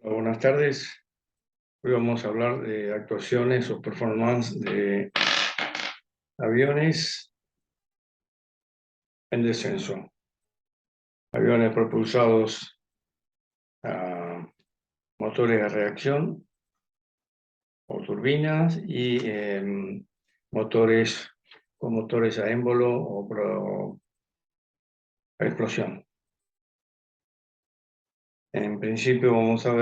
Buenas tardes. Hoy vamos a hablar de actuaciones o performance de aviones en descenso. Aviones propulsados a motores de reacción o turbinas y motores con motores a émbolo o a explosión. En principio vamos a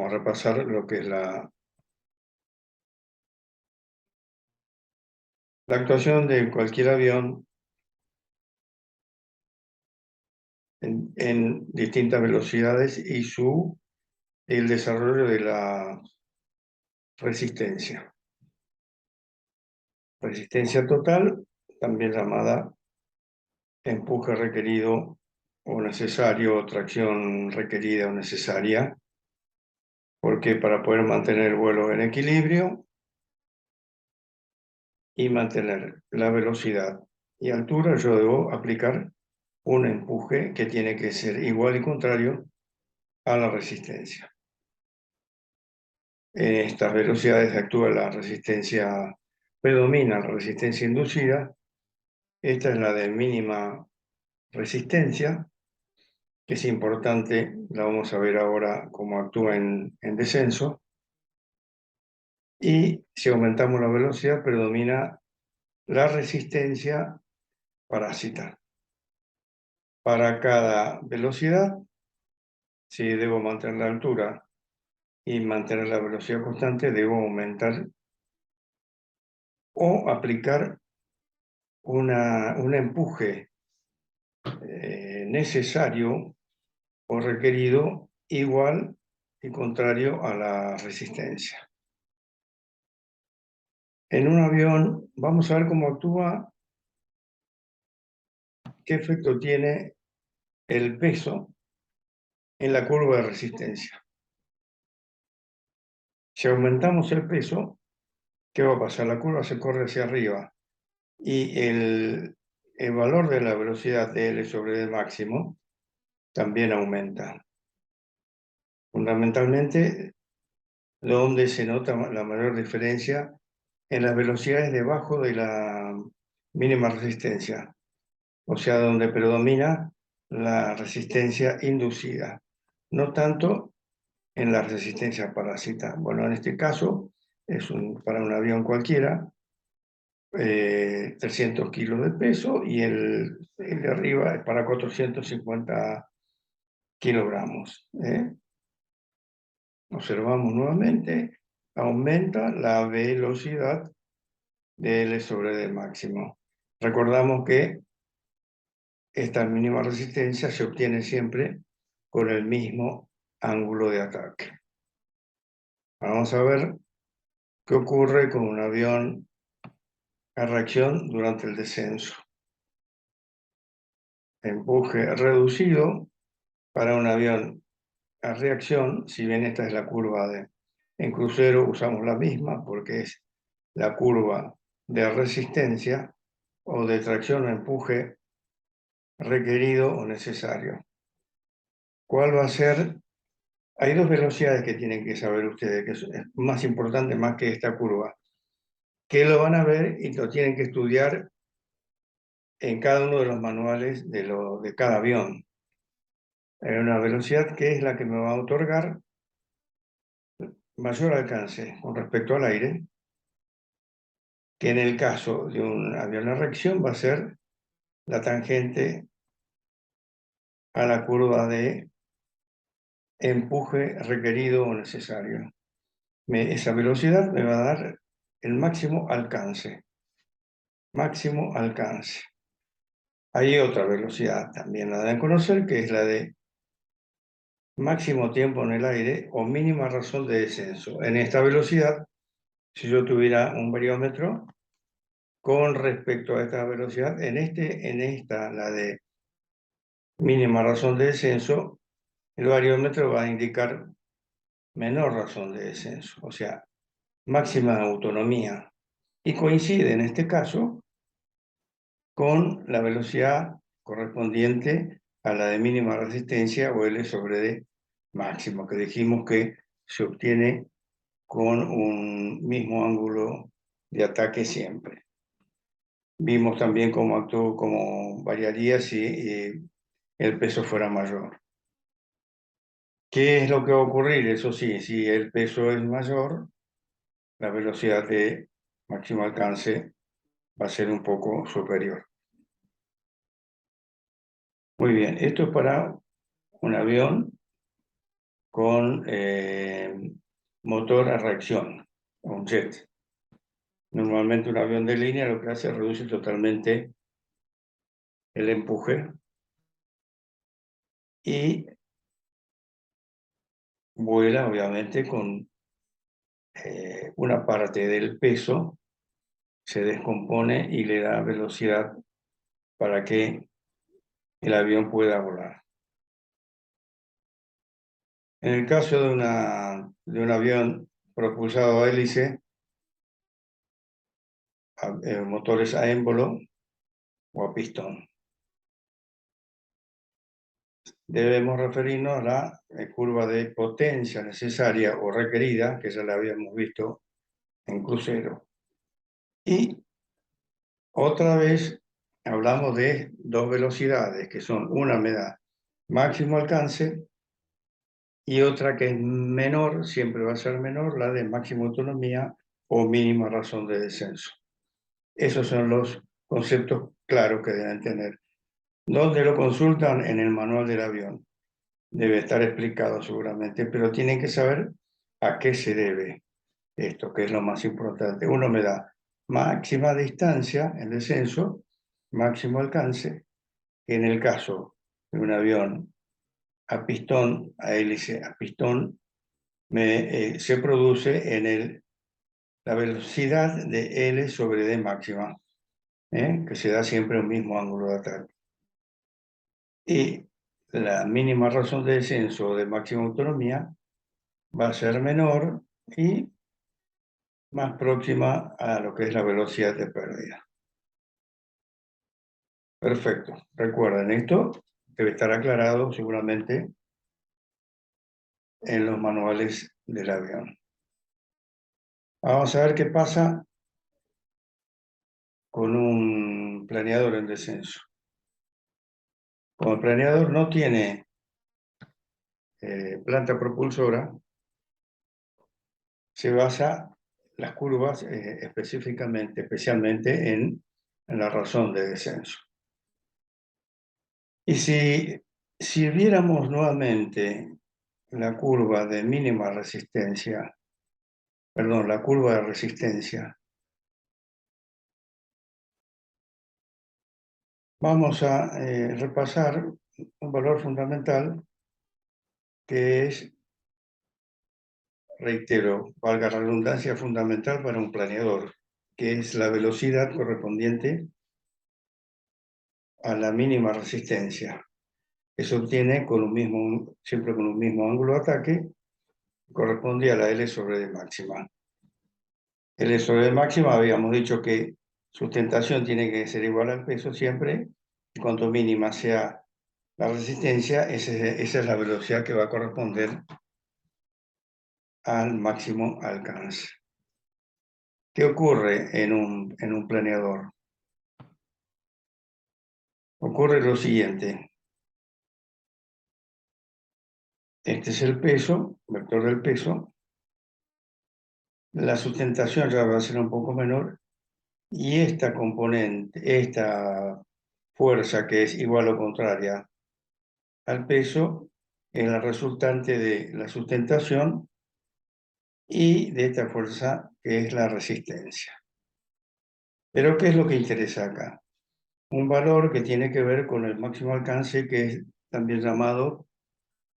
repasar lo que es la actuación de cualquier avión en distintas velocidades y el desarrollo de la resistencia. Resistencia total, también llamada empuje requerido o necesario, o tracción requerida o necesaria, porque para poder mantener el vuelo en equilibrio y mantener la velocidad y altura, yo debo aplicar un empuje que tiene que ser igual y contrario a la resistencia. En estas velocidades actúa la resistencia, predomina la resistencia inducida. Esta es la de mínima resistencia, que es importante, la vamos a ver ahora cómo actúa en descenso. Y si aumentamos la velocidad, predomina la resistencia parásita. Para cada velocidad, si debo mantener la altura y mantener la velocidad constante, debo aumentar o aplicar un empuje necesario o requerido igual y contrario a la resistencia. En un avión, vamos a ver cómo actúa, qué efecto tiene el peso en la curva de resistencia. Si aumentamos el peso, ¿qué va a pasar? La curva se corre hacia arriba y el valor de la velocidad de L sobre D máximo también aumenta. Fundamentalmente, donde se nota la mayor diferencia en las velocidades debajo de la mínima resistencia, o sea, donde predomina la resistencia inducida, no tanto en la resistencia parásita. Bueno, en este caso es para un avión cualquiera, 300 kilos de peso, y el de arriba es para 450 kilogramos. Observamos nuevamente, aumenta la velocidad de L sobre D máximo. Recordamos que esta mínima resistencia se obtiene siempre con el mismo ángulo de ataque. Vamos a ver qué ocurre con un avión a reacción durante el descenso. Empuje reducido para un avión a reacción, si bien esta es la curva en crucero usamos la misma porque es la curva de resistencia o de tracción o empuje requerido o necesario. ¿Cuál va a ser? Hay dos velocidades que tienen que saber ustedes, que es más importante más que esta curva, que lo van a ver y lo tienen que estudiar en cada uno de los manuales de cada avión. Hay una velocidad que es la que me va a otorgar mayor alcance con respecto al aire, que en el caso de un avión a reacción va a ser la tangente a la curva de empuje requerido o necesario. Esa velocidad me va a dar el máximo alcance. Máximo alcance. Hay otra velocidad, también la deben conocer, que es la de máximo tiempo en el aire o mínima razón de descenso. En esta velocidad, si yo tuviera un bariómetro, con respecto a esta velocidad, en esta, la de mínima razón de descenso, el bariómetro va a indicar menor razón de descenso, o sea, máxima autonomía. Y coincide en este caso con la velocidad correspondiente a la de mínima resistencia o L sobre D máximo, que dijimos que se obtiene con un mismo ángulo de ataque siempre. Vimos también cómo variaría si el peso fuera mayor. ¿Qué es lo que va a ocurrir? Eso sí, si el peso es mayor, la velocidad de máximo alcance va a ser un poco superior. Muy bien, esto es para un avión con motor a reacción, un jet. Normalmente un avión de línea lo que hace es reducir totalmente el empuje y vuela obviamente con una parte del peso, se descompone y le da velocidad para que el avión pueda volar. En el caso de un avión propulsado a hélice, motores a émbolo o a pistón, debemos referirnos a la curva de potencia necesaria o requerida, que ya la habíamos visto en crucero. Y otra vez hablamos de dos velocidades, que son una me da máximo alcance y otra que es menor, siempre va a ser menor, la de máxima autonomía o mínima razón de descenso. Esos son los conceptos claros que deben tener. ¿Dónde lo consultan? En el manual del avión. Debe estar explicado seguramente, pero tienen que saber a qué se debe esto, que es lo más importante. Uno me da máxima distancia en descenso, máximo alcance, que en el caso de un avión a pistón, a hélice a pistón, se produce en la velocidad de L sobre D máxima, que se da siempre un mismo ángulo de ataque. Y la mínima razón de descenso o de máxima autonomía va a ser menor y más próxima a lo que es la velocidad de pérdida. Perfecto. Recuerden, esto debe estar aclarado seguramente en los manuales del avión. Vamos a ver qué pasa con un planeador en descenso. Como el planeador no tiene planta propulsora, se basa las curvas especialmente en la razón de descenso. Y si viéramos nuevamente la curva de mínima resistencia, perdón, la curva de resistencia, vamos a repasar un valor fundamental que es, reitero, valga la redundancia, fundamental para un planeador, que es la velocidad correspondiente a la mínima resistencia, que se obtiene siempre con un mismo ángulo de ataque, corresponde a la L sobre D máxima. L sobre D máxima habíamos dicho que sustentación tiene que ser igual al peso siempre, y cuanto mínima sea la resistencia, esa es la velocidad que va a corresponder al máximo alcance. ¿Qué ocurre en un planeador? Ocurre lo siguiente. Este es el peso, vector del peso. La sustentación ya va a ser un poco menor. Y esta componente, esta fuerza que es igual o contraria al peso, es la resultante de la sustentación y de esta fuerza que es la resistencia. Pero ¿qué es lo que interesa acá? Un valor que tiene que ver con el máximo alcance, que es también llamado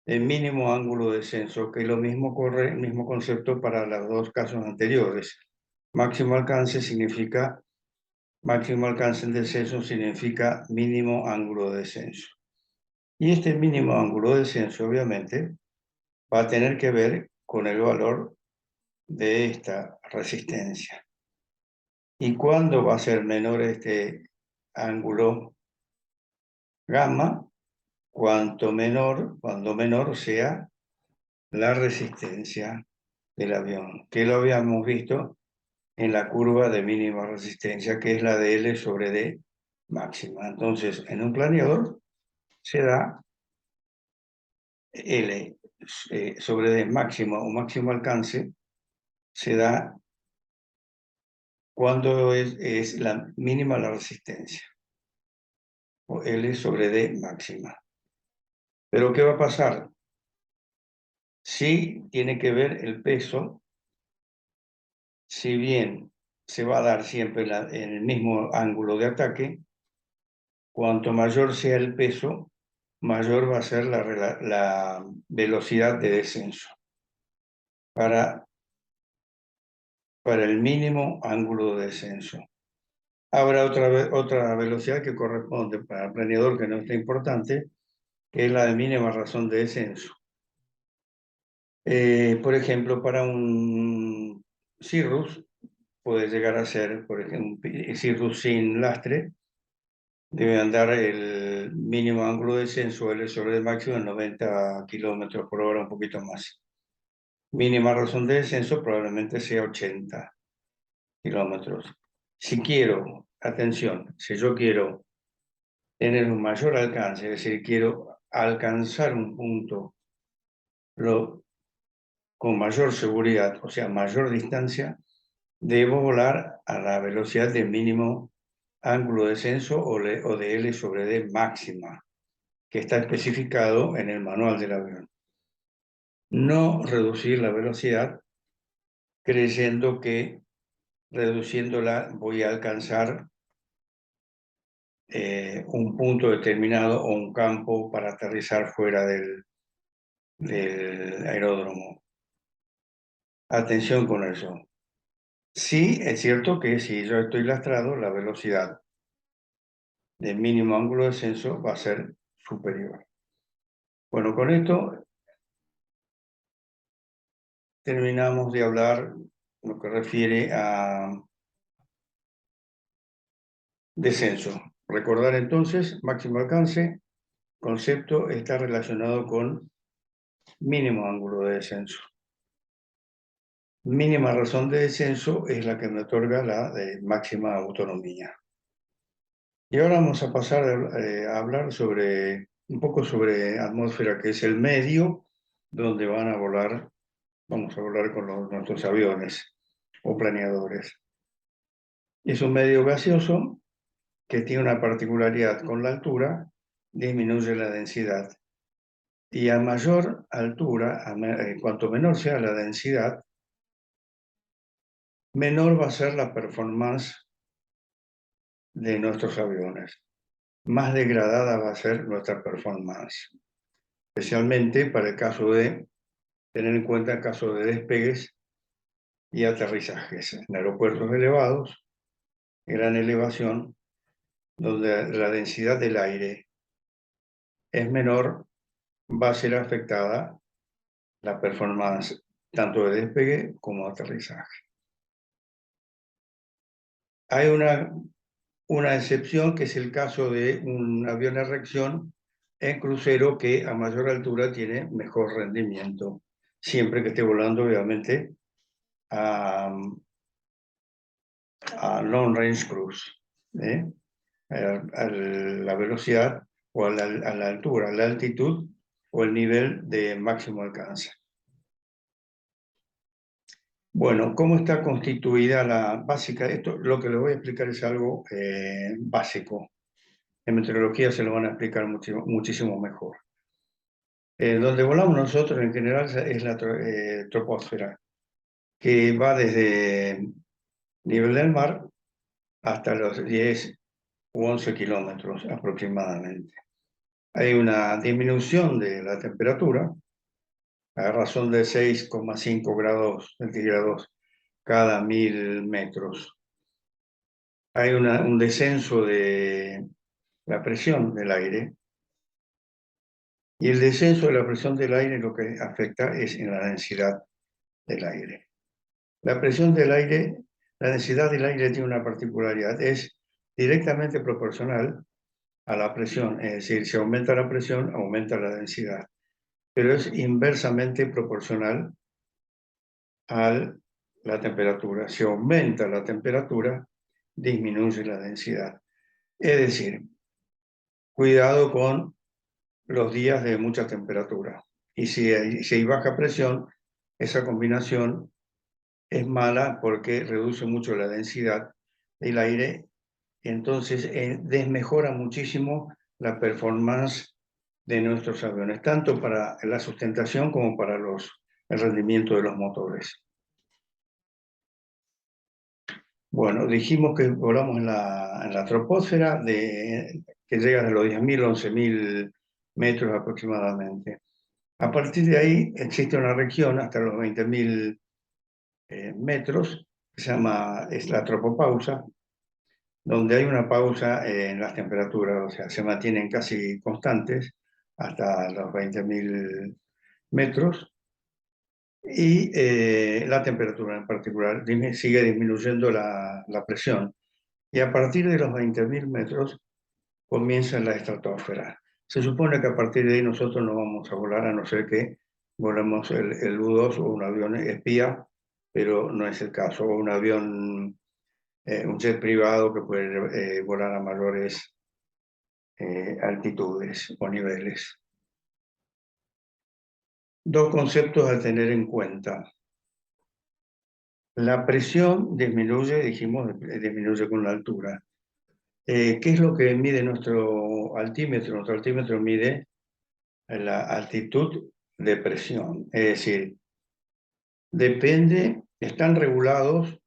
el mínimo ángulo de descenso, que lo mismo corre el mismo concepto para los dos casos anteriores. Máximo alcance en descenso significa mínimo ángulo de descenso. Y este mínimo ángulo de descenso, obviamente, va a tener que ver con el valor de esta resistencia. ¿Y cuándo va a ser menor este ángulo gamma? Cuando menor sea la resistencia del avión, que lo habíamos visto en la curva de mínima resistencia, que es la de L sobre D máxima. Entonces, en un planeador se da L sobre D máxima o máximo alcance, se da cuando es la mínima la resistencia, o L sobre D máxima. Pero ¿qué va a pasar? Sí tiene que ver el peso, si bien se va a dar siempre en el mismo ángulo de ataque, cuanto mayor sea el peso, mayor va a ser la velocidad de descenso para el mínimo ángulo de descenso. Habrá otra velocidad que corresponde para el planeador que no está importante, que es la de mínima razón de descenso. Por ejemplo, para un Cirrus puede llegar a ser, por ejemplo, un Cirrus sin lastre, debe andar el mínimo ángulo de descenso L sobre el máximo en 90 kilómetros por hora, un poquito más. Mínima razón de descenso probablemente sea 80 kilómetros. Si quiero, atención, si yo quiero tener un mayor alcance, es decir, quiero alcanzar un punto con mayor seguridad, o sea, mayor distancia, debo volar a la velocidad de mínimo ángulo de descenso o de L sobre D máxima, que está especificado en el manual del avión. No reducir la velocidad creyendo que reduciéndola voy a alcanzar un punto determinado o un campo para aterrizar fuera del aeródromo. Atención con eso. Sí, es cierto que si yo estoy lastrado, la velocidad de mínimo ángulo de descenso va a ser superior. Bueno, con esto terminamos de hablar lo que refiere a descenso. Recordar entonces, máximo alcance, concepto está relacionado con mínimo ángulo de descenso. Mínima razón de descenso es la que me otorga la de máxima autonomía. Y ahora vamos a pasar a hablar un poco sobre atmósfera, que es el medio donde van a volar, vamos a volar con nuestros aviones o planeadores. Es un medio gaseoso que tiene una particularidad con la altura, disminuye la densidad. Y a mayor altura, cuanto menor sea la densidad, menor va a ser la performance de nuestros aviones. Más degradada va a ser nuestra performance. Especialmente para el caso de tener en cuenta el caso de despegues y aterrizajes en aeropuertos elevados, gran elevación, donde la densidad del aire es menor, va a ser afectada la performance tanto de despegue como de aterrizaje. Hay una excepción que es el caso de un avión a reacción en crucero que a mayor altura tiene mejor rendimiento, siempre que esté volando obviamente a long range cruise, a la velocidad o a la altura, la altitud o el nivel de máximo alcance. Bueno, ¿cómo está constituida la básica? Esto lo que les voy a explicar es algo básico. En meteorología se lo van a explicar muchísimo mejor. Donde volamos nosotros en general es la troposfera, que va desde nivel del mar hasta los 10 u 11 kilómetros aproximadamente. Hay una disminución de la temperatura a razón de 6,5 grados centígrados cada 1000 metros. Hay un descenso de la presión del aire, y el descenso de la presión del aire lo que afecta es en la densidad del aire. La presión del aire, la densidad del aire tiene una particularidad, es directamente proporcional a la presión, es decir, si aumenta la presión, aumenta la densidad. pero es inversamente proporcional a la temperatura. Si aumenta la temperatura, disminuye la densidad. Es decir, cuidado con los días de mucha temperatura. Y si hay baja presión, esa combinación es mala porque reduce mucho la densidad del aire, entonces desmejora muchísimo la performance de nuestros aviones, tanto para la sustentación como para el rendimiento de los motores. Bueno, dijimos que volamos en la troposfera, que llega a los 10.000, 11.000 metros aproximadamente. A partir de ahí existe una región hasta los 20.000 metros, que es la tropopausa, donde hay una pausa en las temperaturas, o sea, se mantienen casi constantes hasta los 20.000 metros, y la temperatura en particular sigue disminuyendo la presión. Y a partir de los 20.000 metros comienza la estratosfera. Se supone que a partir de ahí nosotros no vamos a volar, a no ser que volemos el U-2 o un avión espía, pero no es el caso, o un avión, un jet privado que puede volar a mayores altitudes o niveles. Dos conceptos a tener en cuenta. La presión disminuye, dijimos, disminuye con la altura. ¿Qué es lo que mide nuestro altímetro? Nuestro altímetro mide la altitud de presión. Es decir, están regulados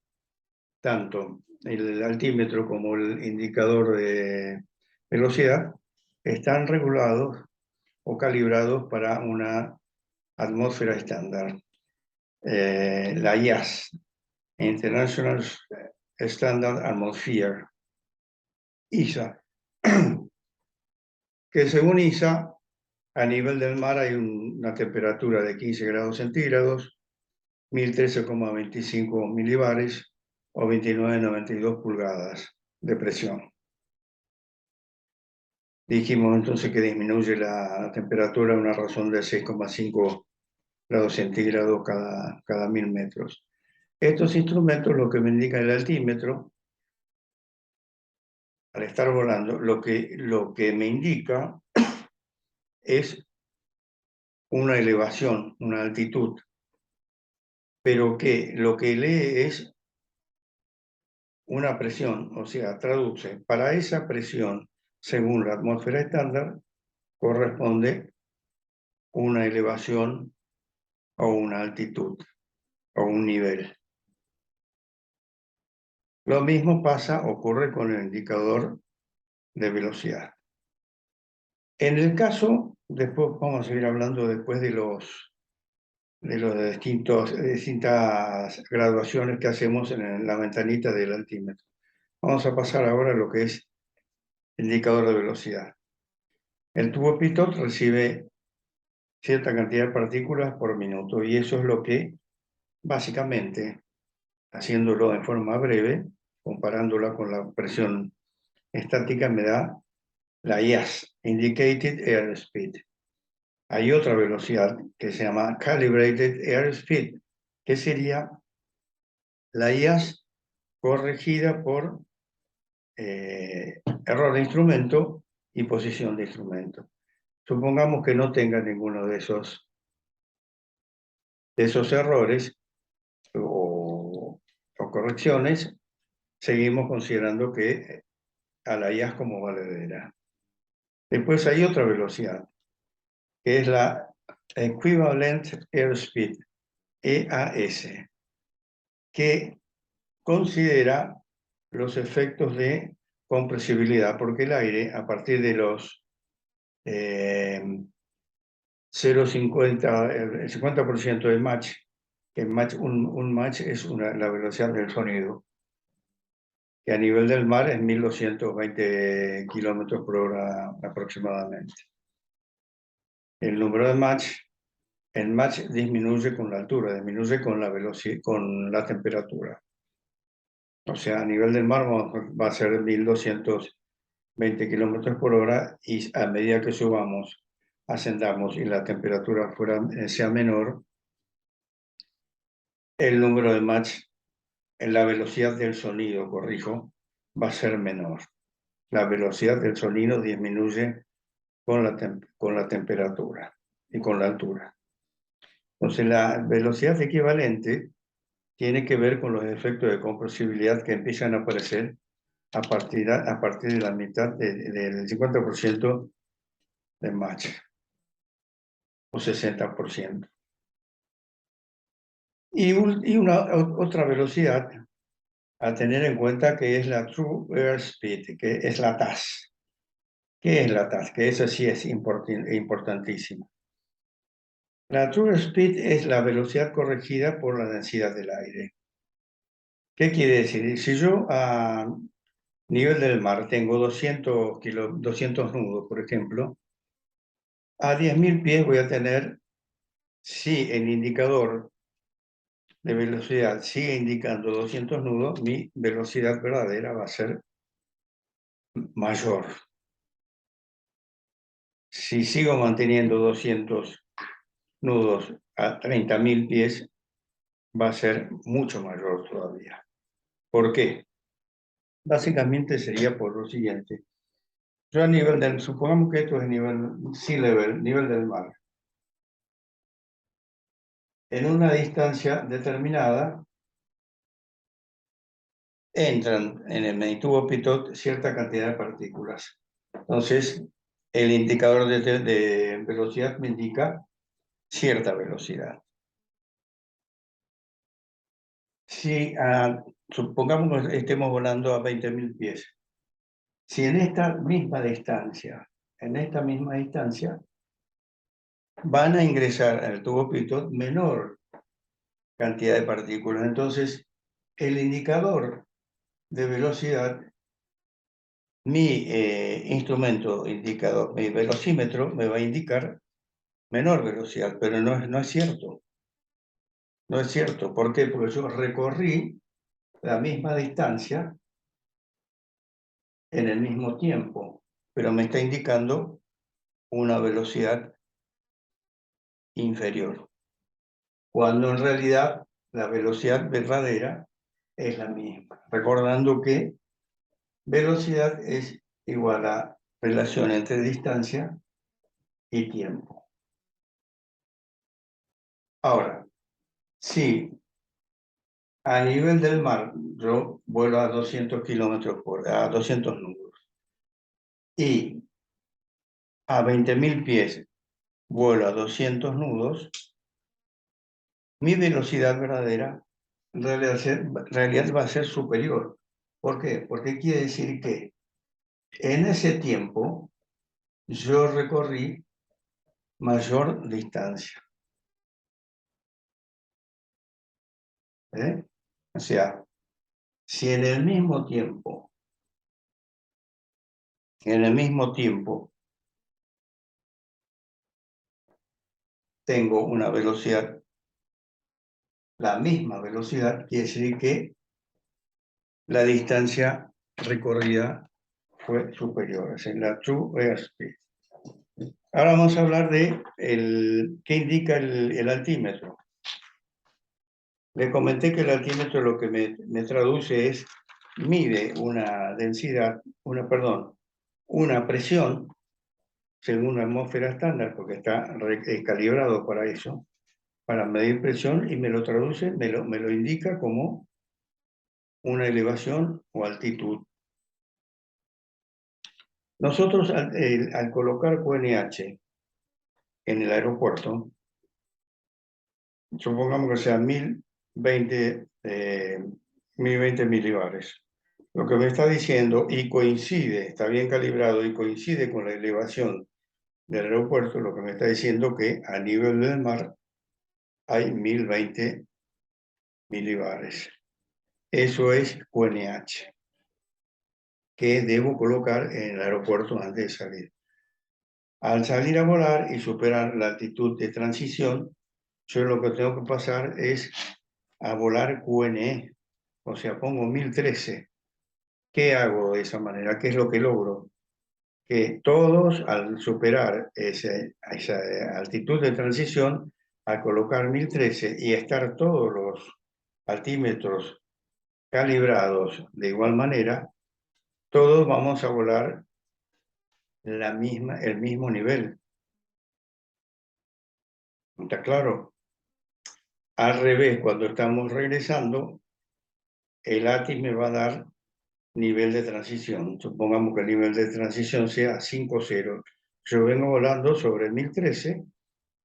tanto el altímetro como el indicador de velocidad, están regulados o calibrados para una atmósfera estándar. La IAS, International Standard Atmosphere, ISA, que según ISA, a nivel del mar hay una temperatura de 15 grados centígrados, 1013,25 milibares o 29,92 pulgadas de presión. Dijimos entonces que disminuye la temperatura a una razón de 6,5 grados centígrados cada 1000 metros. Estos instrumentos, lo que me indica el altímetro, al estar volando, lo que me indica es una elevación, una altitud, pero que lo que lee es una presión, o sea, traduce, para esa presión, según la atmósfera estándar, corresponde una elevación o una altitud o un nivel. Lo mismo ocurre con el indicador de velocidad. En el caso, después vamos a seguir hablando después de distintas graduaciones que hacemos en la ventanita del altímetro. Vamos a pasar ahora a lo que es el indicador de velocidad. El tubo pitot recibe cierta cantidad de partículas por minuto y eso es lo que básicamente, haciéndolo en forma breve, comparándola con la presión estática, me da la IAS, Indicated Airspeed. Hay otra velocidad que se llama Calibrated Airspeed, que sería la IAS corregida por error de instrumento y posición de instrumento. Supongamos que no tenga ninguno de esos errores o correcciones, seguimos considerando que a la IAS como valedera. Después hay otra velocidad, que es la Equivalent Airspeed, EAS, que considera los efectos de compresibilidad, porque el aire, a partir de los 0,50, el 50% de Mach, que un Mach es la velocidad del sonido, que a nivel del mar es 1.220 kilómetros por hora aproximadamente. El número de Mach, el Mach disminuye con la altura, disminuye con la velocidad, con la temperatura. O sea, a nivel del mar va a ser 1.220 kilómetros por hora y a medida que subamos ascendamos y la temperatura sea menor, el número de Mach, la velocidad del sonido, corrijo, va a ser menor. La velocidad del sonido disminuye con la temperatura y con la altura. Entonces, la velocidad equivalente tiene que ver con los efectos de compresibilidad que empiezan a aparecer a partir de la mitad del 50% de Mach, o 60%. Y otra velocidad a tener en cuenta que es la True Airspeed, que es la TAS. ¿Qué es la TAS? Que eso sí es importantísimo. La True Airspeed es la velocidad corregida por la densidad del aire. ¿Qué quiere decir? Si yo a nivel del mar tengo 200 nudos, por ejemplo, a 10.000 pies voy a tener, si el indicador de velocidad sigue indicando 200 nudos, mi velocidad verdadera va a ser mayor. Si sigo manteniendo 200 nudos a 30.000 pies, va a ser mucho mayor todavía. ¿Por qué? Básicamente sería por lo siguiente. Yo a nivel del, supongamos que esto es nivel sea level, nivel del mar. En una distancia determinada, entran en el meditubo pitot cierta cantidad de partículas. Entonces, el indicador de velocidad me indica cierta velocidad. Si supongamos que estemos volando a 20.000 pies, si en esta misma distancia, van a ingresar al tubo pitot menor cantidad de partículas, entonces el indicador de velocidad, mi instrumento indicador, mi velocímetro, me va a indicar menor velocidad, pero no es cierto. No es cierto. ¿Por qué? Porque yo recorrí la misma distancia en el mismo tiempo, pero me está indicando una velocidad inferior, cuando en realidad la velocidad verdadera es la misma. Recordando que velocidad es igual a relación entre distancia y tiempo. Ahora, si a nivel del mar yo vuelo a 200 kilómetros a 200 nudos y a 20.000 pies vuelo a 200 nudos, mi velocidad verdadera en realidad va a ser superior. ¿Por qué? Porque quiere decir que en ese tiempo yo recorrí mayor distancia. ¿Eh? O sea, si en el mismo tiempo, tengo una velocidad, la misma velocidad, quiere decir que la distancia recorrida fue superior, es la true airspeed. Ahora vamos a hablar de qué indica el altímetro. Le comenté que el altímetro lo que me traduce es, mide una densidad, una presión según la atmósfera estándar, porque está calibrado para eso, para medir presión, y me lo traduce, me lo indica como una elevación o altitud. Nosotros al colocar QNH en el aeropuerto, supongamos que sean 1020 milibares. Lo que me está diciendo, y coincide, está bien calibrado y coincide con la elevación del aeropuerto, lo que me está diciendo que a nivel del mar hay 1020 milibares. Eso es QNH, que debo colocar en el aeropuerto antes de salir. Al salir a volar y superar la altitud de transición, yo lo que tengo que pasar es a volar QNE, o sea, pongo 1013. ¿Qué hago de esa manera? ¿Qué es lo que logro? que todos al superar esa altitud de transición, al colocar 1013 y estar todos los altímetros calibrados de igual manera, todos vamos a volar el mismo nivel. ¿Está claro? Al revés, cuando estamos regresando, el ATIS me va a dar nivel de transición. Supongamos que el nivel de transición sea 5,0. Yo vengo volando sobre 1013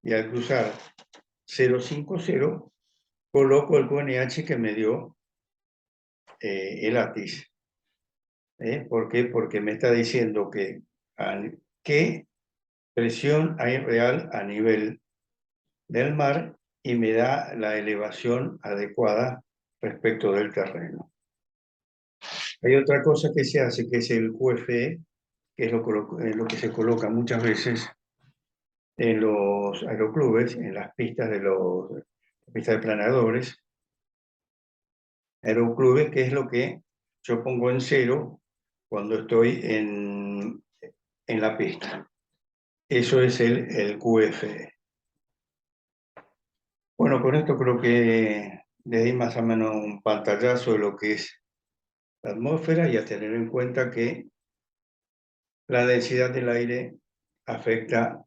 y al cruzar 050 coloco el QNH que me dio el ATIS. ¿Por qué? Porque me está diciendo qué presión hay real a nivel del mar y me da la elevación adecuada respecto del terreno. Hay otra cosa que se hace, que es el QFE, que es lo que se coloca muchas veces en los aeroclubes, en las pistas pistas de planeadores, aeroclubes, que es lo que yo pongo en 0 cuando estoy en la pista. Eso es el QFE. Bueno, con esto creo que le di más o menos un pantallazo de lo que es la atmósfera y a tener en cuenta que la densidad del aire afecta,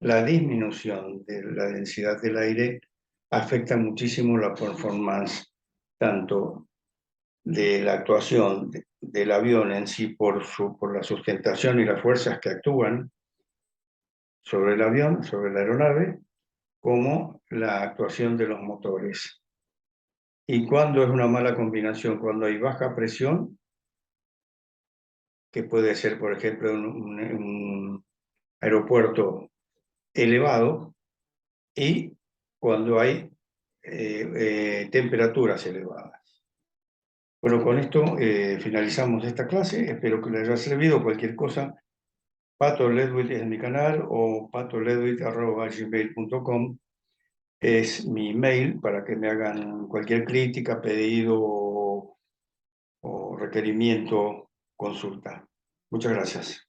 la disminución de la densidad del aire afecta muchísimo la performance, tanto de la actuación del avión en sí por la sustentación y las fuerzas que actúan sobre el avión, sobre la aeronave, como la actuación de los motores. Y cuando es una mala combinación, cuando hay baja presión, que puede ser, por ejemplo, un aeropuerto elevado, y cuando hay temperaturas elevadas. Bueno, con esto finalizamos esta clase. Espero que les haya servido. Cualquier cosa, Pato Ledwith es mi canal o patoledwith@gmail.com es mi email para que me hagan cualquier crítica, pedido o requerimiento, consulta. Muchas gracias.